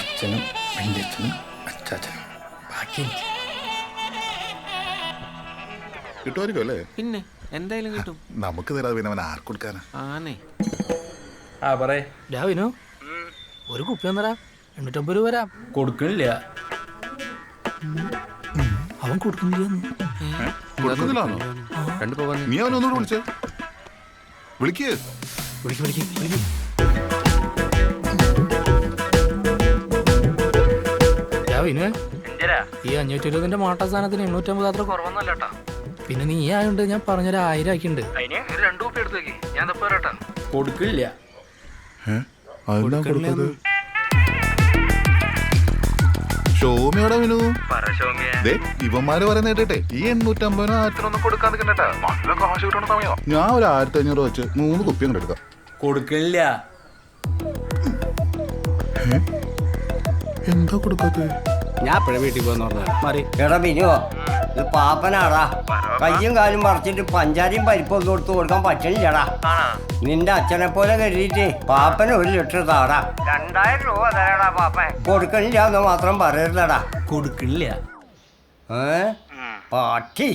അച്ഛനും വല്യച്ഛനും അച്ചാച്ചനും ബാക്കി എനിക്ക്. കിട്ടുമായിരിക്കും അല്ലേ? പിന്നെ എന്തായാലും കിട്ടും. നമുക്ക് തരാതെ പിന്നെ അവൻ ആർക്ക് കൊടുക്കാനാ? ആണേ. ആ പറയേ. രാവിനോ ഒരു കുപ്പി വന്നടാ, 850 രൂപ വരാം. കൊടുക്കണില്ല. അവൻ കൊടുക്കുന്നില്ല. കൊടുക്കുന്നില്ലാണോ? നീ അവനൊന്നുകൂടെ വിളിച്ചേ. വിളിക്ക്. രാവിന് ഈ 520 മാട്ട സാധനത്തിന് 850 അത്ര കുറവൊന്നല്ലേട്ടാ. പിന്നെ നീ ആയോണ്ട് ഞാൻ പറഞ്ഞൊരു 1000 ആക്കിണ്ട്. 2 കുപ്പി എടുത്തേക്ക്, ഞാൻ തപ്പാ. കൊടുക്കില്ല. ഷോമിയോടെ വിനു ഇവന്മാര് പറയുന്ന കേട്ടെ ഈ 850 ആയിരത്തിനൊന്നും കൊടുക്കാൻ നിൽക്കണ്ടാ. നല്ല കാശ് കിട്ടണ സമയം. ഞാൻ ഒരു 1500 വെച്ച് 3 കുപ്പി അങ്ങോട്ട് എടുക്കാം. കൊടുക്കില്ല. എന്താ കൊടുക്കാത്ത? ഞാൻ ഇപ്പഴേ വീട്ടിൽ പോയി എടാ ബിനുവോ, ഇത് പാപ്പനാടാ. കയ്യും കാലും പറിച്ചിട്ട് പഞ്ചാരിയും പരിപ്പൊന്നും കൊടുത്ത് കൊടുക്കാൻ പറ്റണില്ലടാ. നിന്റെ അച്ഛനെ പോലെ കരുതിയിട്ട് പാപ്പന് 1 ലിറ്റർ താടാ. 2000 രൂപ തരാടാ പാപ്പൻ. കൊടുക്കണില്ല എന്ന് മാത്രം പറയരുതടാ. കൊടുക്കില്ല. പാട്ടി.